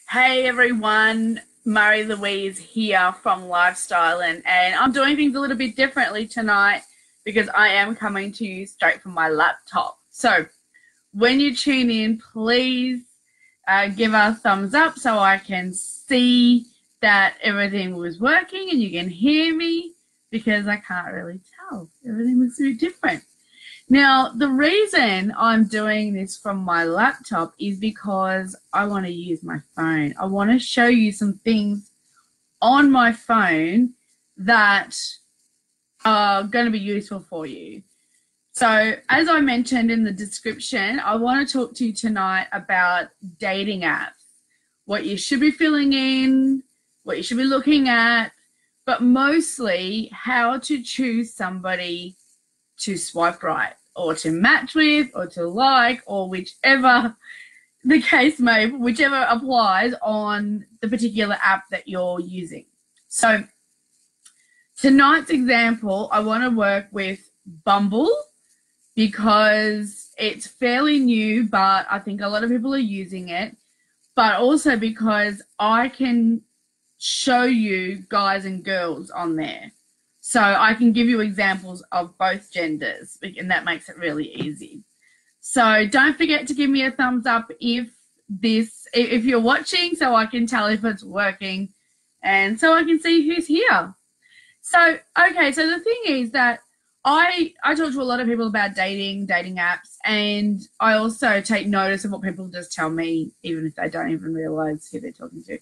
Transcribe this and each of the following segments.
Hey everyone, Marie-Louise here from Lifestyle, and I'm doing things a little bit differently tonight because I am coming to you straight from my laptop. So when you tune in, please give a thumbs up so I can see that everything was working and you can hear me, because I can't really tell. Everything looks a bit different. Now, the reason I'm doing this from my laptop is because I want to use my phone. I want to show you some things on my phone that are going to be useful for you. So, as I mentioned in the description, I want to talk to you tonight about dating apps, what you should be filling in, what you should be looking at, but mostly how to choose somebody to swipe right or to match with or to like, or whichever the case may, whichever applies on the particular app that you're using. So tonight's example, I want to work with Bumble because it's fairly new, but I think a lot of people are using it, but also because I can show you guys and girls on there. So I can give you examples of both genders, and that makes it really easy. So don't forget to give me a thumbs up if you're watching, so I can tell if it's working and so I can see who's here. So, okay, so the thing is that I talk to a lot of people about dating apps, and I also take notice of what people just tell me, even if they don't even realize who they're talking to.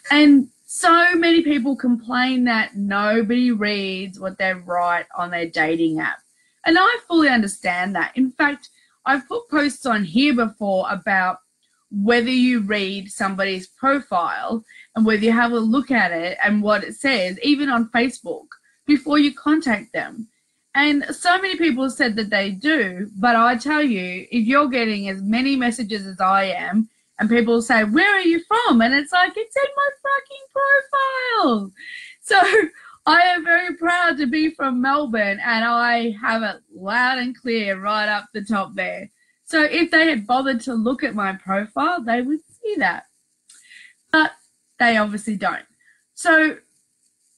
And so many people complain that nobody reads what they write on their dating app. And I fully understand that. In fact, I've put posts on here before about whether you read somebody's profile and whether you have a look at it and what it says, even on Facebook, before you contact them. And so many people said that they do, but I tell you, if you're getting as many messages as I am, and people say, where are you from? And it's like, it's in my fucking profile. So I am very proud to be from Melbourne, and I have it loud and clear right up the top there. So if they had bothered to look at my profile, they would see that. But they obviously don't. So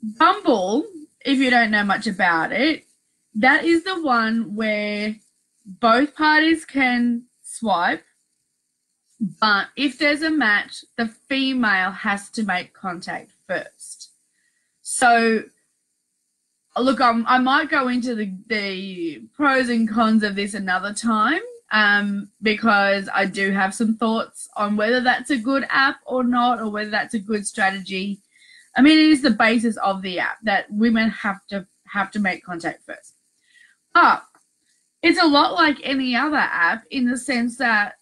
Bumble, if you don't know much about it, that is the one where both parties can swipe. But if there's a match, the female has to make contact first. So, look, I might go into the pros and cons of this another time, because I do have some thoughts on whether that's a good app or not, or whether that's a good strategy. I mean, it is the basis of the app that women have to make contact first. But it's a lot like any other app in the sense that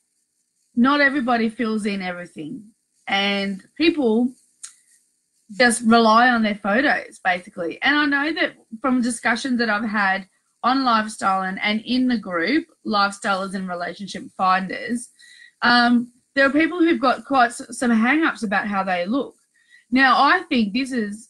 not everybody fills in everything, and people just rely on their photos, basically. And I know that from discussions that I've had on Lifestyle and in the group, Lifestylers and Relationship Finders, there are people who've got quite some hang-ups about how they look. Now, I think this is,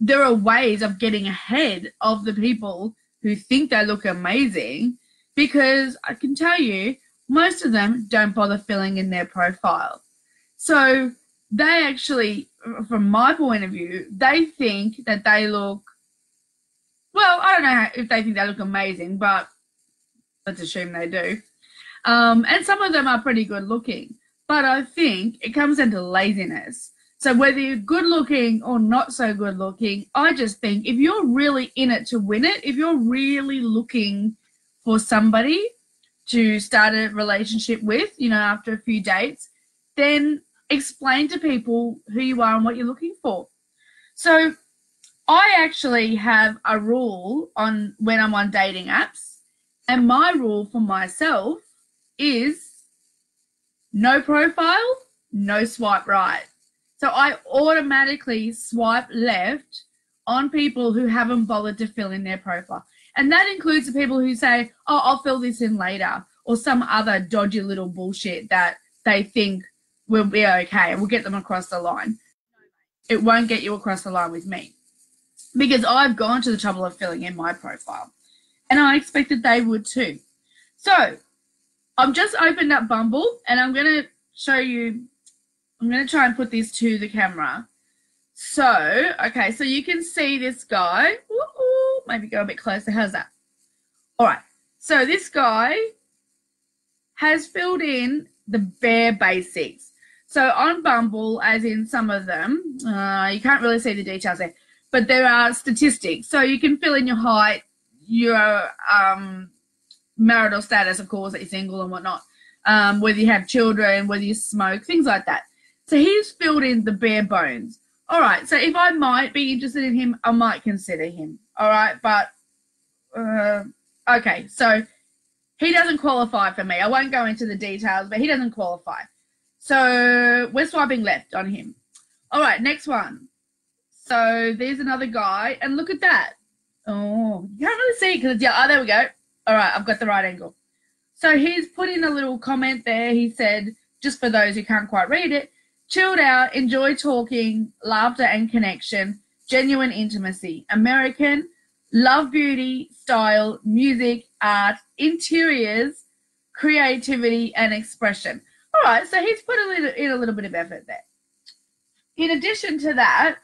there are ways of getting ahead of the people who think they look amazing, because I can tell you, most of them don't bother filling in their profile. So they actually, from my point of view, they think that they look, well, I don't know if they think they look amazing, but let's assume they do. And some of them are pretty good looking. But I think it comes down to laziness. So whether you're good looking or not so good looking, I just think if you're really in it to win it, if you're really looking for somebody to start a relationship with, after a few dates, then explain to people who you are and what you're looking for. So I actually have a rule on when I'm on dating apps, and my rule for myself is no profile, no swipe right. So I automatically swipe left on people who haven't bothered to fill in their profile. And that includes the people who say, oh, I'll fill this in later, or some other dodgy little bullshit that they think will be okay and will get them across the line. It won't get you across the line with me, because I've gone to the trouble of filling in my profile, and I expected they would too. So I've just opened up Bumble, and I'm going to show you I'm going to try and put this to the camera. So, okay, so you can see this guy. Ooh, maybe go a bit closer. How's that? All right. So this guy has filled in the bare basics. So on Bumble, as in some of them, you can't really see the details there, but there are statistics. So you can fill in your height, your marital status, of course, that you're single and whatnot, whether you have children, whether you smoke, things like that. So he's filled in the bare bones. All right, so if I might be interested in him, I might consider him. All right, but, okay, so he doesn't qualify for me. I won't go into the details, but he doesn't qualify. So we're swiping left on him. All right, next one. So there's another guy, and look at that. Oh, you can't really see because, yeah, oh, there we go. All right, I've got the right angle. So he's put in a little comment there. He said, just for those who can't quite read it, chilled out, enjoy talking, laughter and connection, genuine intimacy, American, love beauty, style, music, art, interiors, creativity and expression. All right, so he's put in a little bit of effort there. In addition to that,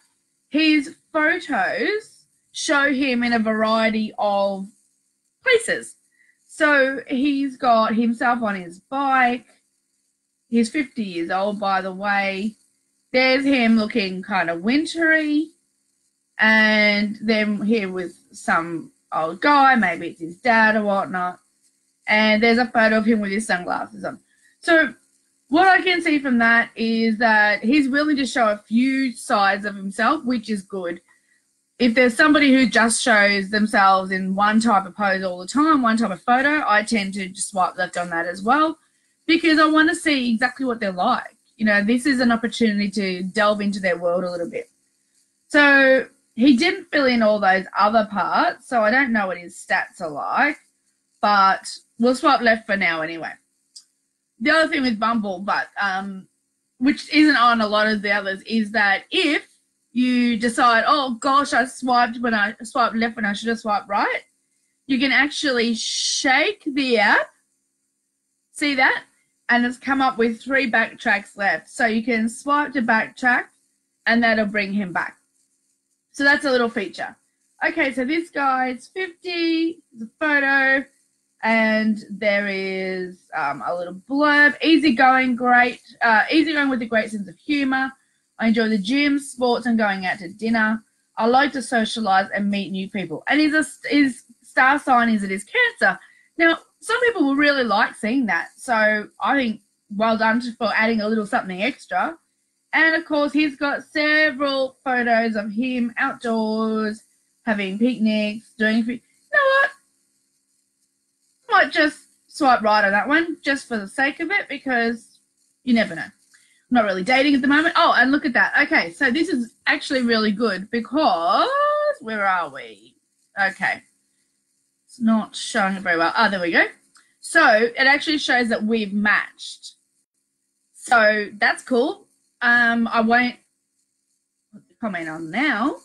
his photos show him in a variety of places. So he's got himself on his bike. He's 50 years old, by the way. There's him looking kind of wintry. And then here with some old guy, maybe it's his dad or whatnot. And there's a photo of him with his sunglasses on. So what I can see from that is that he's willing to show a few sides of himself, which is good. If there's somebody who just shows themselves in one type of pose all the time, one type of photo, I tend to just swipe left on that as well, because I want to see exactly what they're like. You know, this is an opportunity to delve into their world a little bit. So he didn't fill in all those other parts, so I don't know what his stats are like, but we'll swipe left for now anyway. The other thing with Bumble, but which isn't on a lot of the others, is that if you decide, oh gosh, I swiped left when I should have swiped right, you can actually shake the app. See that? And it's come up with 3 backtracks left. So you can swipe to backtrack and that'll bring him back. So that's a little feature. Okay, so this guy's 50, there's a photo, and there is a little blurb. Easygoing with a great sense of humor. I enjoy the gym, sports, and going out to dinner. I like to socialize and meet new people. And his star sign is it is Cancer. Now, some people will really like seeing that. So I think well done for adding a little something extra. And, of course, he's got several photos of him outdoors, having picnics, doing... You know what? I might just swipe right on that one just for the sake of it, because you never know. I'm not really dating at the moment. Oh, and look at that. Okay, so this is actually really good because... Where are we? Okay. It's not showing it very well. Oh, there we go. So it actually shows that we've matched. So that's cool. I won't comment on now.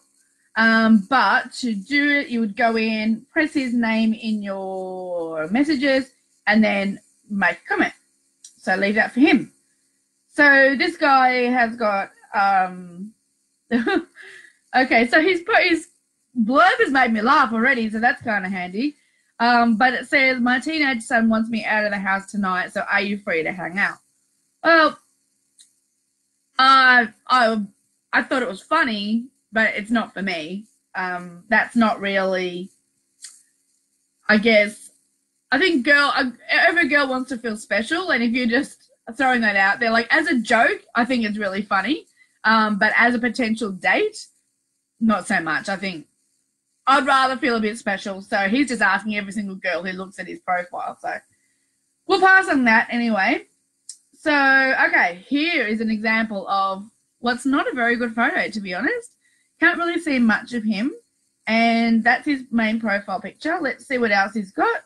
But to do it, you would go in, press his name in your messages, and then make a comment. So leave that for him. So this guy has got, okay, so his blurb has made me laugh already, so that's kind of handy. But it says, my teenage son wants me out of the house tonight, so are you free to hang out? Well, I thought it was funny, but it's not for me. That's not really, I guess, I think every girl wants to feel special, and if you're just throwing that out there, like as a joke, I think it's really funny. But as a potential date, not so much. I think I'd rather feel a bit special. So he's just asking every single girl who looks at his profile. So we'll pass on that anyway. So, okay, here is an example of what's not a very good photo, to be honest. Can't really see much of him. And that's his main profile picture. Let's see what else he's got.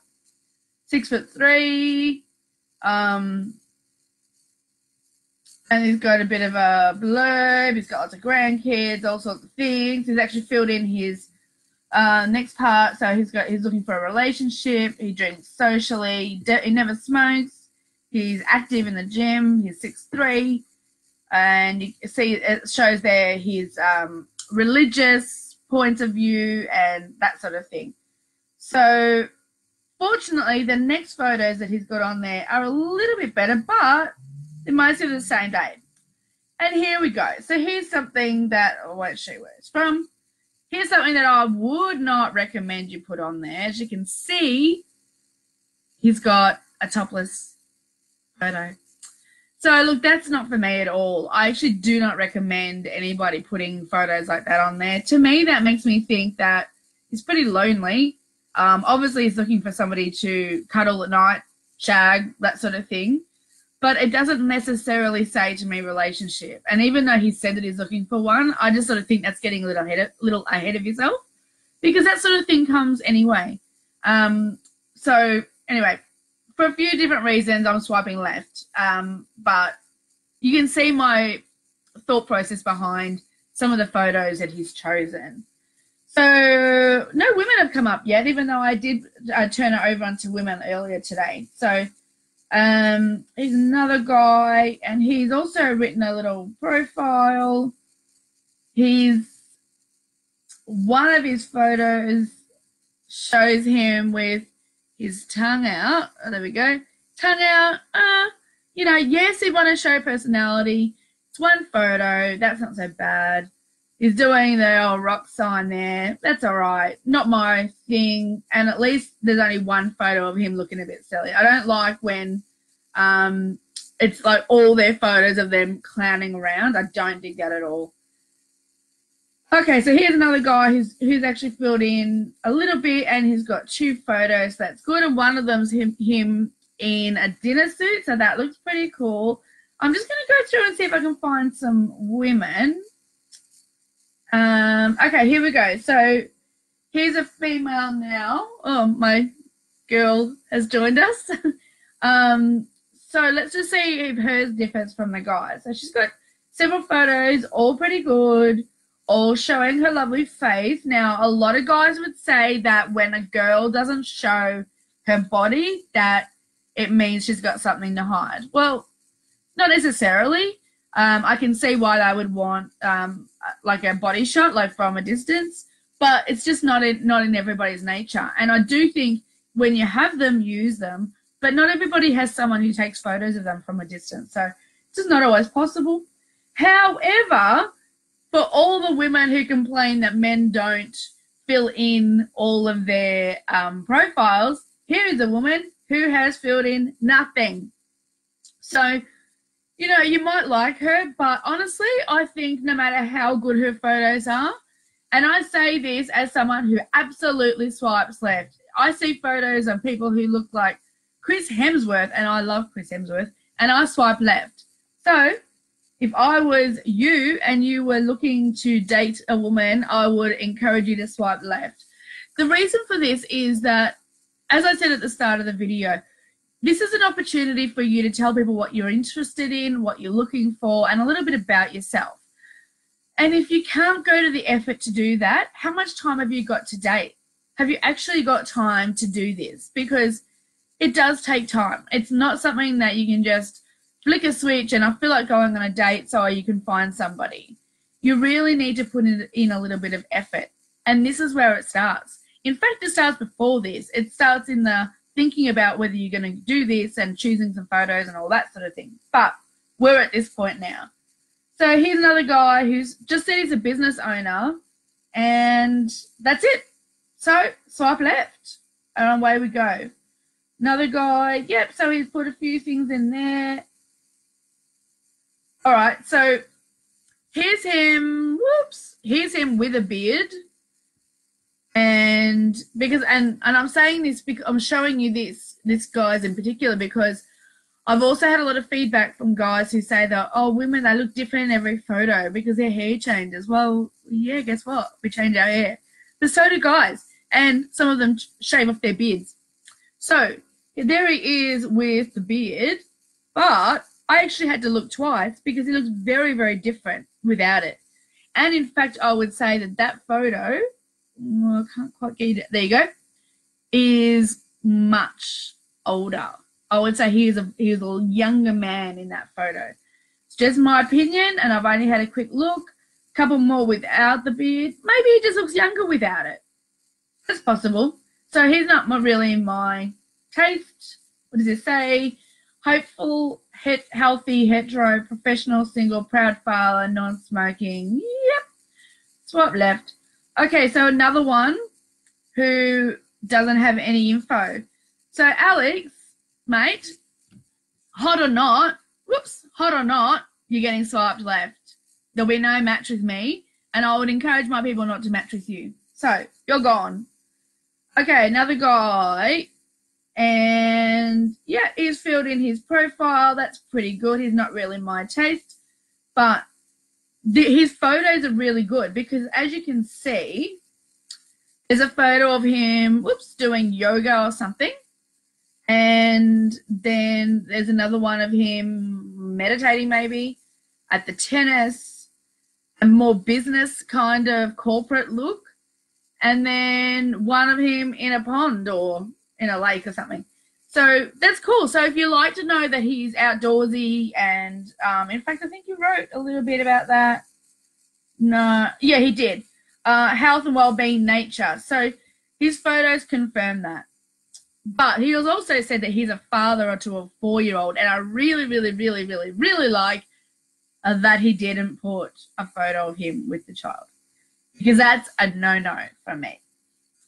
6'3". And he's got a bit of a blurb. He's got lots of grandkids, all sorts of things. He's actually filled in his next part. So he's looking for a relationship. He drinks socially. He never smokes. He's active in the gym. He's 6'3". And you see it shows there his religious points of view and that sort of thing. So fortunately, the next photos that he's got on there are a little bit better, but they're mostly the same date. And here we go. So here's something that I won't show you where it's from. Here's something that I would not recommend you put on there. As you can see, he's got a topless photo. So, look, that's not for me at all. I actually do not recommend anybody putting photos like that on there. To me, that makes me think that he's pretty lonely. Obviously, he's looking for somebody to cuddle at night, shag, that sort of thing. But it doesn't necessarily say to me relationship. And even though he said that he's looking for one, I just sort of think that's getting a little ahead of yourself, because that sort of thing comes anyway. So anyway, for a few different reasons, I'm swiping left. But you can see my thought process behind some of the photos that he's chosen. So no women have come up yet, even though I did turn it over onto women earlier today. So he's another guy, and he's also written a little profile. One of his photos shows him with his tongue out. Oh, there we go. Tongue out. Yes, he want to show personality. It's one photo. That's not so bad. He's doing the old rock sign there. That's all right. Not my thing. And at least there's only one photo of him looking a bit silly. I don't like when it's like all their photos of them clowning around. I don't dig that at all. Okay, so here's another guy who's actually filled in a little bit, and he's got two photos. That's good. And one of them's him in a dinner suit, so that looks pretty cool. I'm just going to go through and see if I can find some women. Okay, here we go. So here's a female now. Oh, my girl has joined us. So let's just see if hers differs from the guys. So she's got several photos, all pretty good, all showing her lovely face. Now, a lot of guys would say that when a girl doesn't show her body, that it means she's got something to hide. Well, not necessarily. I can see why they would want like a body shot, like from a distance, but it's just not in everybody's nature. And I do think when you have them, use them, but not everybody has someone who takes photos of them from a distance. So it's just not always possible. However, for all the women who complain that men don't fill in all of their profiles, here is a woman who has filled in nothing. So, you might like her, but honestly, I think no matter how good her photos are, and I say this as someone who absolutely swipes left. I see photos of people who look like Chris Hemsworth, and I love Chris Hemsworth, and I swipe left. So if I was you and you were looking to date a woman, I would encourage you to swipe left. The reason for this is that, as I said at the start of the video, this is an opportunity for you to tell people what you're interested in, what you're looking for, and a little bit about yourself. And if you can't go to the effort to do that, how much time have you got to date? Have you actually got time to do this? Because it does take time. It's not something that you can just flick a switch and I feel like going on a date so you can find somebody. You really need to put in a little bit of effort. And this is where it starts. In fact, it starts before this. It starts in the thinking about whether you're going to do this and choosing some photos and all that sort of thing. But we're at this point now. So here's another guy who's just said he's a business owner, and that's it. So swipe left and away we go. Another guy, yep, so he's put a few things in there. All right, so here's him, here's him with a beard. And I'm saying this because I'm showing you this guys in particular because I've also had a lot of feedback from guys who say that, oh, women, they look different in every photo because their hair changes. Well, yeah, guess what? We change our hair. But so do guys. And some of them shave off their beards. So there he is with the beard. But I actually had to look twice because he looks very, very different without it. And, in fact, I would say that photo, I can't quite get it. There you go. Is much older. I would say he was a younger man in that photo. just my opinion, and I've only had a quick look. A couple more without the beard. Maybe he just looks younger without it. That's possible. So he's not really my taste. What does it say? Hopeful, healthy, hetero, professional, single, proud father, non-smoking. Yep. Swipe left. Okay, so another one who doesn't have any info. So Alex, mate, hot or not, you're getting swiped left. There'll be no match with me, and I would encourage my people not to match with you. So you're gone. Okay, another guy, and yeah, he's filled in his profile. That's pretty good. He's not really my taste, but his photos are really good because, as you can see, there's a photo of him, doing yoga or something, and then there's another one of him meditating maybe at the tennis, a more business kind of corporate look. And then one of him in a pond or in a lake or something. So that's cool. So if you like to know that he's outdoorsy and, in fact, I think you wrote a little bit about that. No, yeah, he did. Health and well-being, nature. So his photos confirm that. But he has also said that he's a father to a 4-year-old. And I really, really, really, really, really like that he didn't put a photo of him with the child. Because that's a no-no for me.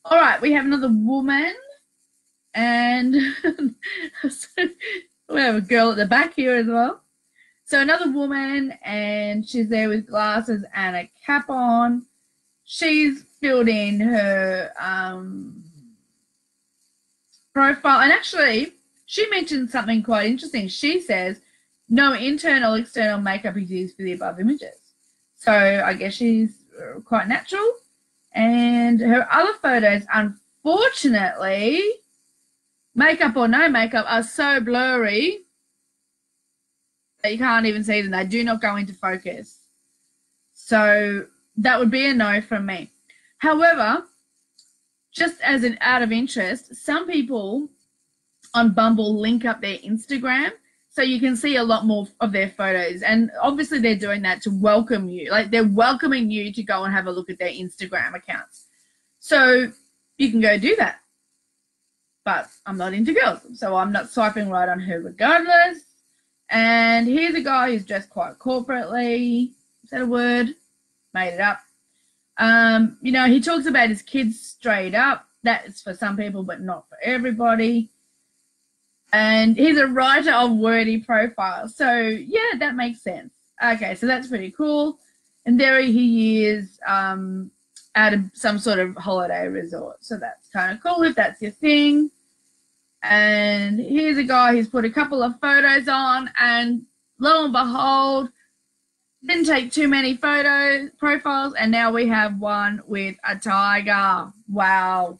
All right, we have another woman. And we have a girl at the back here as well. So another woman, and she's there with glasses and a cap on. She's filled in her profile. And actually, she mentioned something quite interesting. She says, no internal, external makeup is used for the above images. So I guess she's quite natural. And her other photos, unfortunately, makeup or no makeup, are so blurry that you can't even see them. They do not go into focus. So that would be a no from me. However, just as an out of interest, some people on Bumble link up their Instagram so you can see a lot more of their photos. And obviously they're doing that to welcome you. Like, they're welcoming you to go and have a look at their Instagram accounts. So you can go do that. But I'm not into girls, so I'm not swiping right on her regardless. And here's a guy who's dressed quite corporately. Is that a word? Made it up. You know, he talks about his kids straight up. That's for some people, but not for everybody. And he's a writer of wordy profiles. So, yeah, that makes sense. Okay, so that's pretty cool. And there he is at some sort of holiday resort. So that's kind of cool if that's your thing. And here's a guy who's put a couple of photos on, and lo and behold, didn't take too many profiles, and now we have one with a tiger. Wow.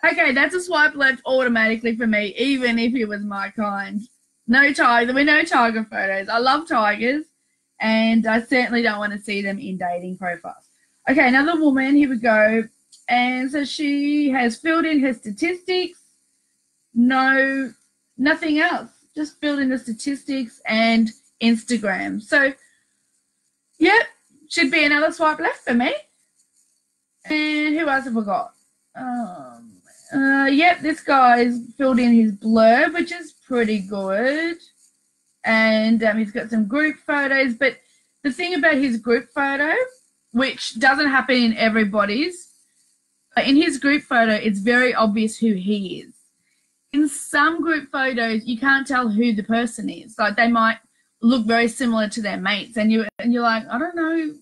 Okay, that's a swipe left automatically for me, even if it was my kind. No tiger. There were no tiger photos. I love tigers, and I certainly don't want to see them in dating profiles. Okay, another woman. Here we go. And so she has filled in her statistics. No, nothing else. Just filled in the statistics and Instagram. So, yep, should be another swipe left for me. And who else have I got? Yep, this guy's filled in his blurb, which is pretty good. And he's got some group photos. But the thing about his group photo, which doesn't happen in everybody's, but in his group photo, it's very obvious who he is. In some group photos, you can't tell who the person is. Like, they might look very similar to their mates, and you're like, I don't know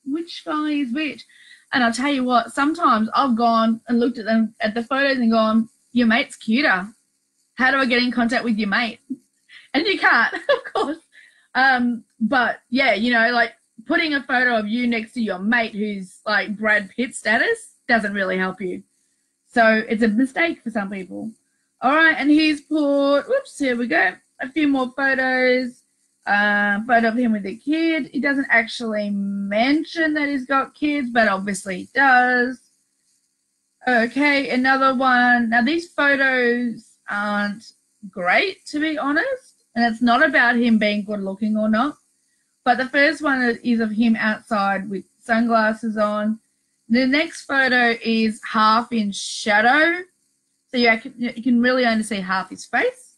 which guy is which. And I'll tell you what, sometimes I've gone and looked at them at the photos and gone, your mate's cuter. How do I get in contact with your mate? And you can't, of course. But yeah, you know, like putting a photo of you next to your mate who's like Brad Pitt status doesn't really help you. So it's a mistake for some people. All right, and he's put, whoops, here we go, a few more photos. Photo of him with a kid. He doesn't actually mention that he's got kids, but obviously he does. Okay, another one. Now, these photos aren't great, to be honest, and it's not about him being good looking or not. But the first one is of him outside with sunglasses on. The next photo is half in shadow. So you can really only see half his face.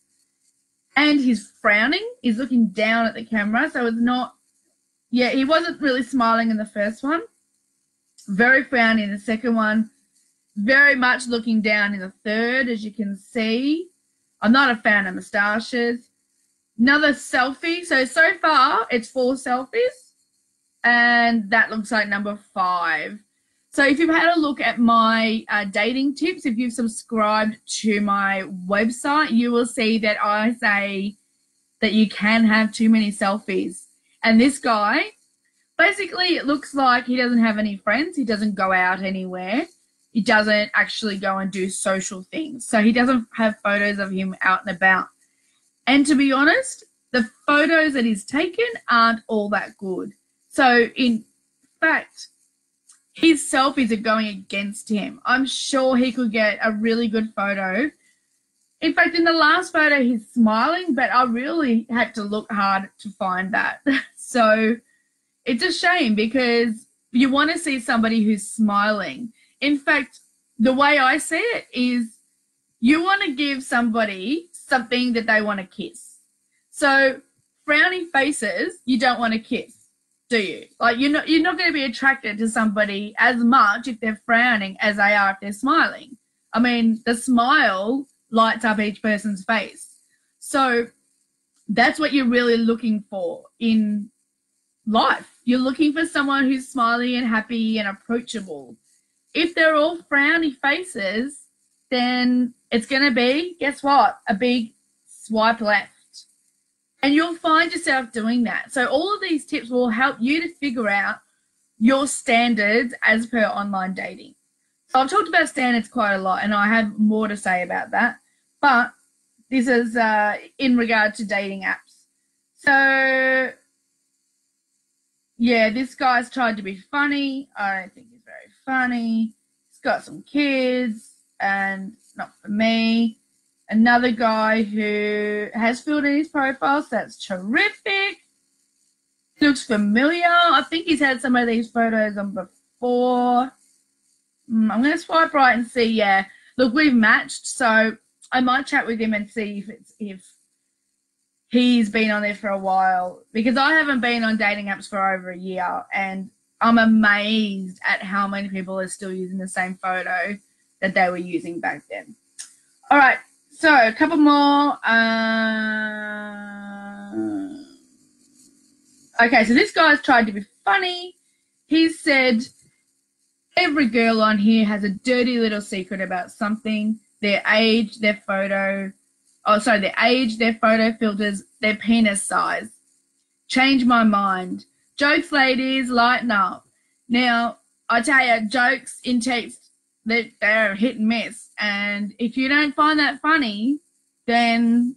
And he's frowning. He's looking down at the camera. So it's not, yeah, he wasn't really smiling in the first one. Very frowny in the second one. Very much looking down in the third, as you can see. I'm not a fan of moustaches. Another selfie. So far, it's 4 selfies. And that looks like number 5. So if you've had a look at my dating tips, if you've subscribed to my website, you will see that I say that you can have too many selfies. And this guy, basically, it looks like he doesn't have any friends. He doesn't go out anywhere. He doesn't actually go and do social things. So he doesn't have photos of him out and about. And to be honest, the photos that he's taken aren't all that good. So in fact, his selfies are going against him. I'm sure he could get a really good photo. In fact, in the last photo, he's smiling, but I really had to look hard to find that. So it's a shame because you want to see somebody who's smiling. In fact, the way I see it is you want to give somebody something that they want to kiss. So frowny faces, you don't want to kiss, do you? Like you're not going to be attracted to somebody as much if they're frowning as they are if they're smiling. I mean, the smile lights up each person's face. So that's what you're really looking for in life. You're looking for someone who's smiling and happy and approachable. If they're all frowny faces, then it's going to be, guess what, a big swipe left. And you'll find yourself doing that. So all of these tips will help you to figure out your standards as per online dating. So I've talked about standards quite a lot, and I have more to say about that. But this is in regard to dating apps. So, yeah, this guy's tried to be funny. I don't think he's very funny. He's got some kids, and not for me. Another guy who has filled in his profile, so that's terrific. Looks familiar. I think he's had some of these photos on before. I'm going to swipe right and see, yeah. Look, we've matched, so I might chat with him and see if he's been on there for a while, because I haven't been on dating apps for over a year, and I'm amazed at how many people are still using the same photo that they were using back then. All right. So, a couple more. Okay, so this guy's tried to be funny. He said, every girl on here has a dirty little secret about something. Their age, their photo filters, their penis size. Change my mind. Jokes, ladies, lighten up. Now, I tell you, jokes in text, they're hit and miss. And if you don't find that funny, then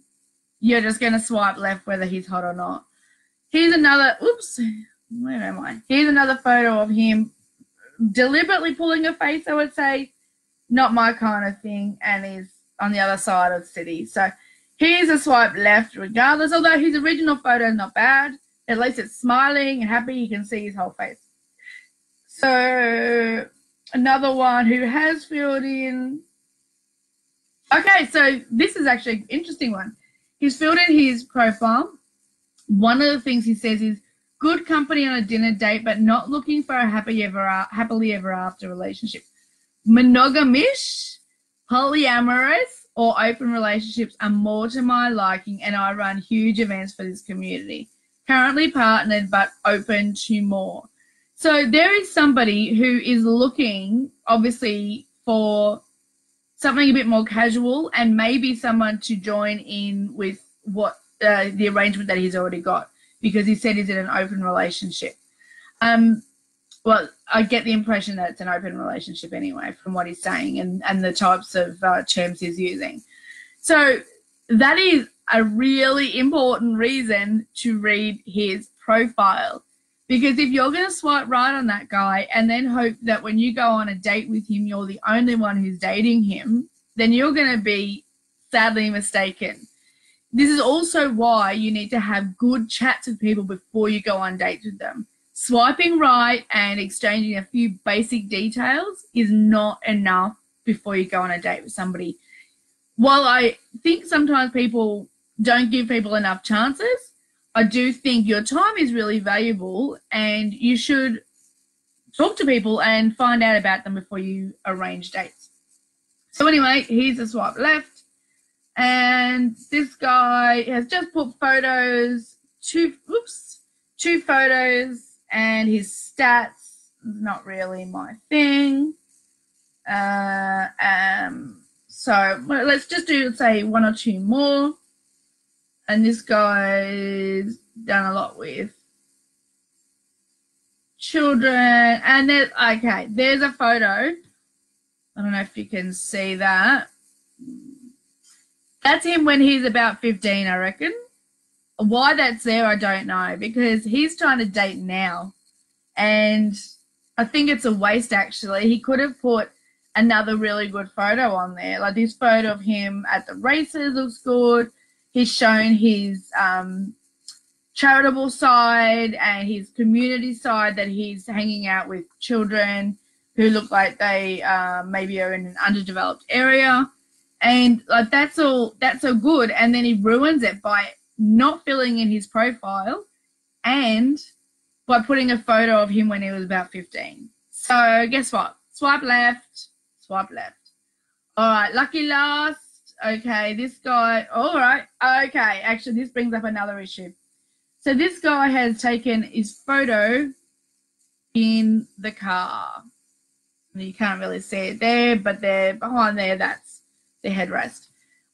you're just going to swipe left whether he's hot or not. Here's another, where am I? Here's another photo of him deliberately pulling a face, I would say. Not my kind of thing, and he's on the other side of the city. So here's a swipe left regardless, although his original photo is not bad. At least it's smiling and happy. You can see his whole face. So another one who has filled in. Okay, so this is actually an interesting one. He's filled in his profile. One of the things he says is good company on a dinner date, but not looking for a happily ever after relationship. Monogamish, polyamorous, or open relationships are more to my liking, and I run huge events for this community. Currently partnered, but open to more. So there is somebody who is looking, obviously, for something a bit more casual and maybe someone to join in with what the arrangement that he's already got, because he said he's in an open relationship. Well, I get the impression that it's an open relationship anyway from what he's saying and the types of terms he's using. So that is a really important reason to read his profile, because if you're going to swipe right on that guy and then hope that when you go on a date with him, you're the only one who's dating him, then you're going to be sadly mistaken. this is also why you need to have good chats with people before you go on dates with them. Swiping right and exchanging a few basic details is not enough before you go on a date with somebody. While I think sometimes people don't give people enough chances, I do think your time is really valuable and you should talk to people and find out about them before you arrange dates. So anyway, here's a swipe left. And this guy has just put photos, two photos, and his stats, not really my thing. So let's just do, say, one or two more. And this guy's done a lot with children. And there's a photo. I don't know if you can see that. That's him when he's about 15, I reckon. Why that's there, I don't know, because he's trying to date now. And I think it's a waste, actually. He could have put another really good photo on there. Like this photo of him at the races looks good. He's shown his charitable side and his community side, that he's hanging out with children who look like they maybe are in an underdeveloped area. And like that's all good. And then he ruins it by not filling in his profile and by putting a photo of him when he was about 15. So guess what? Swipe left, swipe left. All right, lucky last. Okay, this guy, all right. Okay, actually, this brings up another issue. So this guy has taken his photo in the car. You can't really see it there, but there, behind there, that's the headrest.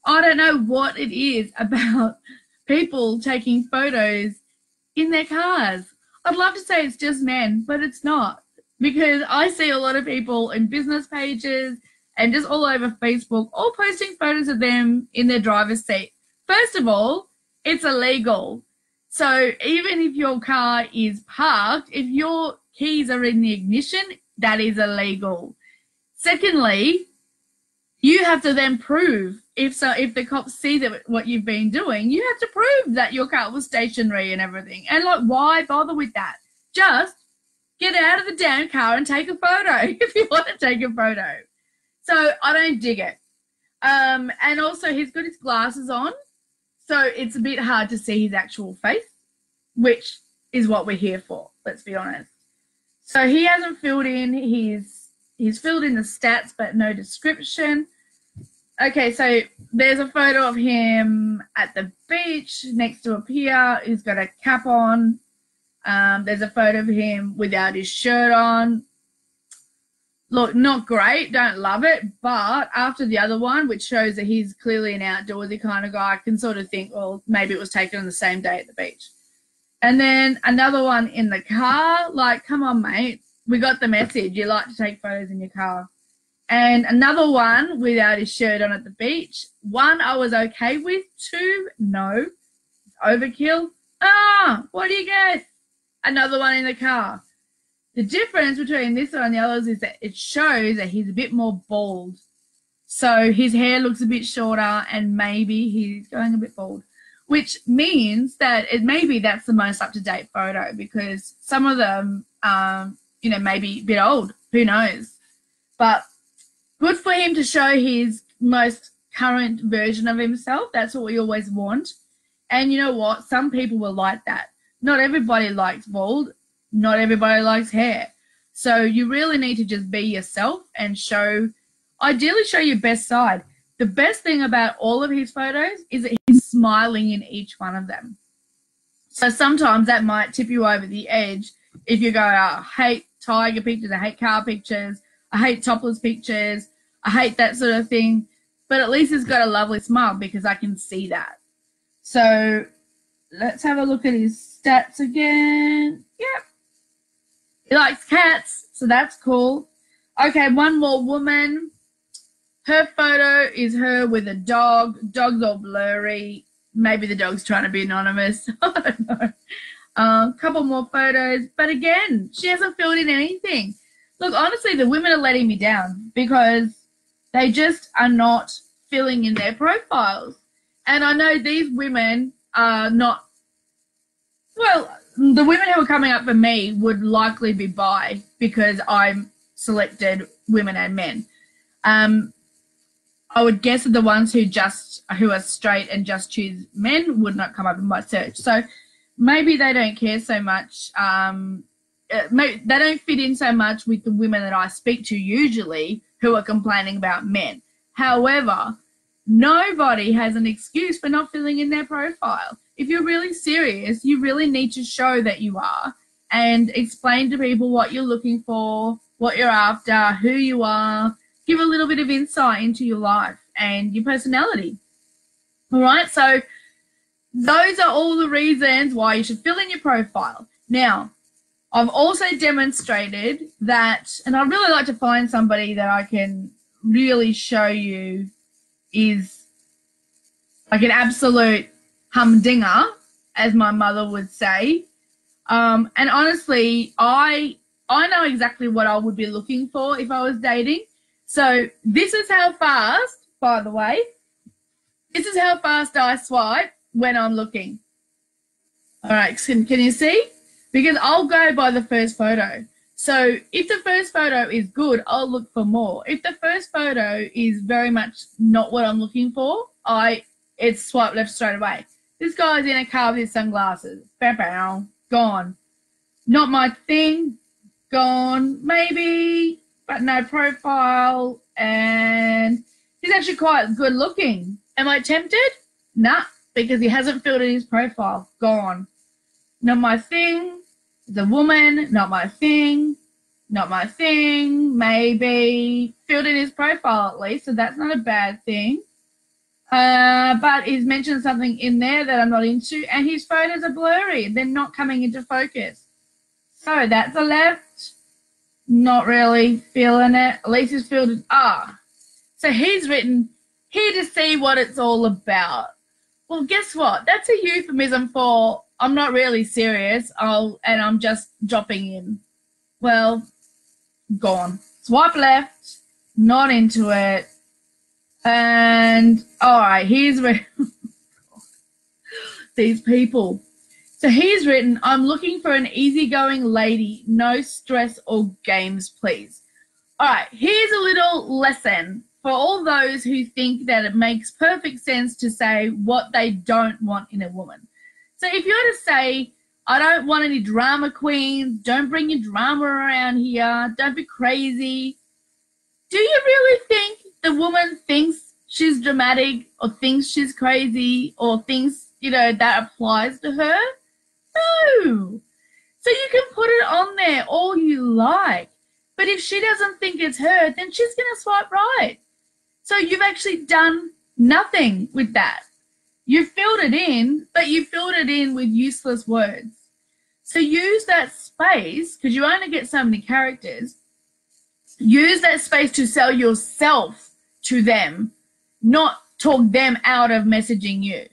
I don't know what it is about people taking photos in their cars. I'd love to say it's just men, but it's not. Because I see a lot of people in business pages and just all over Facebook all posting photos of them in their driver's seat. First of all, it's illegal. So even if your car is parked, if your keys are in the ignition, that is illegal. Secondly, you have to then prove, if the cops see that what you've been doing, you have to prove that your car was stationary and everything. And like, why bother with that? Just get out of the damn car and take a photo if you want to take a photo. So I don't dig it. And also he's got his glasses on, so it's a bit hard to see his actual face, which is what we're here for, let's be honest. So he hasn't filled in he's filled in the stats but no description. Okay, so there's a photo of him at the beach next to a pier. He's got a cap on. There's a photo of him without his shirt on. Look, not great, don't love it, but after the other one, which shows that he's clearly an outdoorsy kind of guy, I can sort of think, well, maybe it was taken on the same day at the beach. And then another one in the car, like, come on, mate, we got the message. You like to take photos in your car. And another one without his shirt on at the beach. One I was okay with. Two, no. Overkill. What do you get? Another one in the car. The difference between this one and the others is that it shows that he's a bit more bald. So his hair looks a bit shorter and maybe he's going a bit bald, which means that maybe that's the most up-to-date photo, because some of them, maybe a bit old. Who knows? But good for him to show his most current version of himself. That's what we always want. And you know what? Some people will like that. Not everybody likes bald. Not everybody likes hair. So you really need to just be yourself and ideally show your best side. The best thing about all of his photos is that he's smiling in each one of them. So sometimes that might tip you over the edge if you go, I hate tiger pictures, I hate car pictures, I hate topless pictures, I hate that sort of thing. But at least he's got a lovely smile because I can see that. So let's have a look at his stats again. Yep. He likes cats, so that's cool. Okay, one more woman. Her photo is her with a dog. Dog's all blurry. Maybe the dog's trying to be anonymous. I don't know. A couple more photos. But again, she hasn't filled in anything. Look, honestly, the women are letting me down because they just are not filling in their profiles. And I know these women are not, well, the women who are coming up for me would likely be bi because I'm selected women and men. I would guess that the ones who are straight and just choose men would not come up in my search. So maybe they don't care so much. They don't fit in so much with the women that I speak to usually who are complaining about men. However, nobody has an excuse for not filling in their profile. If you're really serious, you really need to show that you are and explain to people what you're looking for, what you're after, who you are. Give a little bit of insight into your life and your personality. All right, so those are all the reasons why you should fill in your profile. Now, I've also demonstrated that, and I'd really like to find somebody that I can really show you is like an absolute humdinger, as my mother would say. And honestly, I know exactly what I would be looking for if I was dating. So this is how fast, by the way, this is how fast I swipe when I'm looking. All right, can you see? Because I'll go by the first photo. So if the first photo is good, I'll look for more. If the first photo is very much not what I'm looking for, it's swipe left straight away. This guy's in a car with his sunglasses. Bow, gone. Not my thing. Gone. Maybe, but no profile. And he's actually quite good looking. Am I tempted? Nah, because he hasn't filled in his profile. Gone. Not my thing. The woman, not my thing. Not my thing. Maybe filled in his profile at least, so that's not a bad thing. But he's mentioned something in there that I'm not into, and his photos are blurry. They're not coming into focus. So that's a left. Not really feeling it. At least he's filled it. So he's written, here to see what it's all about. Well, guess what? That's a euphemism for I'm not really serious, and I'm just dropping in. Well, gone. Swipe left, not into it. And, all right, here's where these people. So he's written, I'm looking for an easygoing lady, no stress or games, please. All right, here's a little lesson for all those who think that it makes perfect sense to say what they don't want in a woman. So if you're to say, I don't want any drama queens, don't bring your drama around here, don't be crazy, do you really think the woman thinks she's dramatic or thinks she's crazy or thinks, that applies to her? No. So you can put it on there all you like. But if she doesn't think it's her, then she's going to swipe right. So you've actually done nothing with that. You filled it in, but you filled it in with useless words. So use that space, because you only get so many characters, use that space to sell yourself to them, not talk them out of messaging you.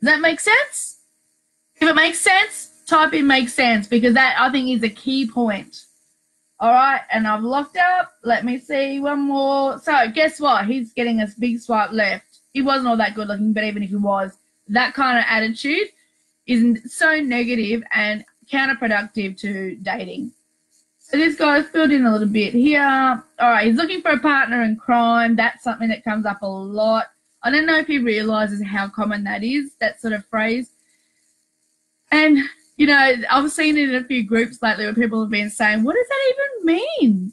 Does that make sense? If it makes sense, type in makes sense, because that, I think, is a key point. All right, and I've locked up. Let me see one more. So guess what? He's getting a big swipe left. He wasn't all that good looking, but even if he was, that kind of attitude is so negative and counterproductive to dating. So this guy's filled in a little bit here. All right, he's looking for a partner in crime. That's something that comes up a lot. I don't know if he realizes how common that is, that sort of phrase. And, I've seen it in a few groups lately where people have been saying, what does that even mean?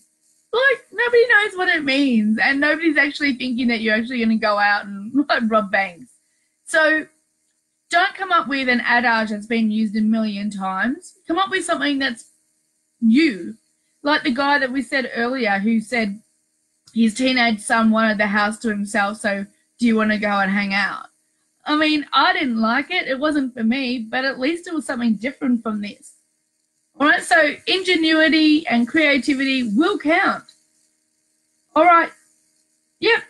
Like, nobody knows what it means, and nobody's actually thinking that you're actually going to go out and rob banks. So don't come up with an adage that's been used a million times. Come up with something that's you. Like the guy that we said earlier who said his teenage son wanted the house to himself, so do you want to go and hang out? I mean, I didn't like it. It wasn't for me, but at least it was something different from this. All right, so ingenuity and creativity will count. All right, yep,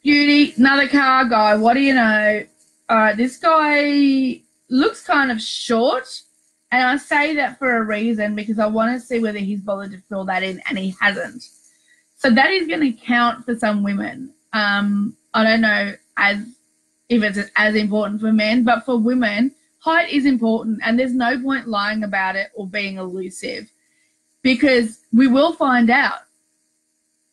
beauty, another car guy, what do you know? All right, this guy looks kind of short, and I say that for a reason because I want to see whether he's bothered to fill that in, and he hasn't. So that is going to count for some women. I don't know, as if it's as important for men, but for women, height is important, and there's no point lying about it or being elusive, because we will find out.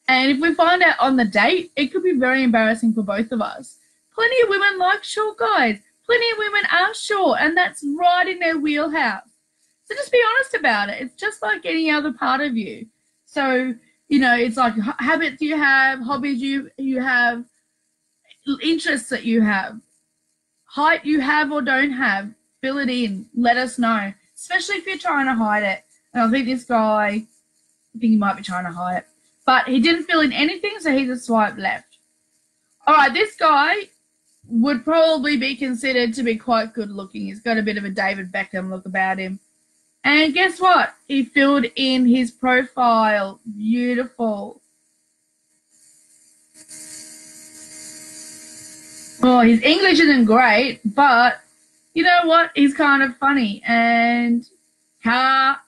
And if we find out on the date, it could be very embarrassing for both of us. Plenty of women like short guys. Plenty of women are short, and that's right in their wheelhouse. So just be honest about it. It's just like any other part of you. So, you know, it's like habits you have, hobbies you have, interests that you have, height you have or don't have. Fill it in. Let us know, especially if you're trying to hide it. And I think this guy, I think he might be trying to hide it. But he didn't fill in anything, so he's a swipe left. All right, this guy would probably be considered to be quite good looking. He's got a bit of a David Beckham look about him. And guess what? He filled in his profile. Beautiful. Oh, his English isn't great, but you know what? He's kind of funny. And car,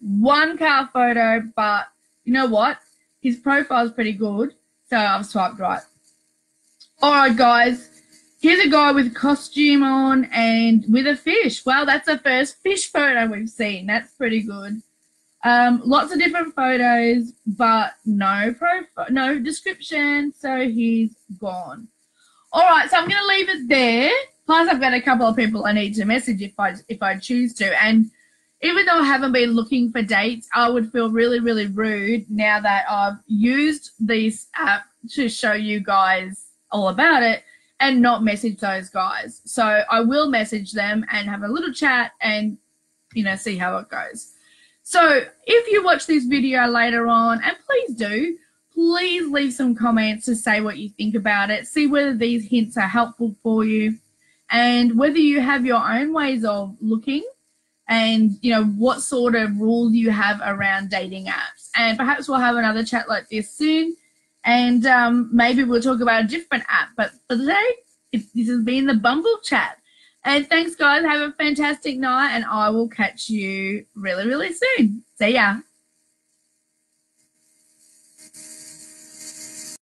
one car photo, but you know what? His profile's pretty good, so I've swiped right. All right, guys. Here's a guy with a costume on and with a fish. Well, that's the first fish photo we've seen. That's pretty good. Lots of different photos, but no profile, no description, so he's gone. All right, so I'm going to leave it there. Plus, I've got a couple of people I need to message if I choose to. And even though I haven't been looking for dates, I would feel really, really rude now that I've used this app to show you guys all about it and not message those guys. So I will message them and have a little chat and, you know, see how it goes. So if you watch this video later on, and please leave some comments to say what you think about it, see whether these hints are helpful for you and whether you have your own ways of looking and, you know, what sort of rules you have around dating apps. And perhaps we'll have another chat like this soon. And maybe we'll talk about a different app. But for today, this has been the Bumble chat. And thanks, guys. Have a fantastic night, and I will catch you really, really soon. See ya.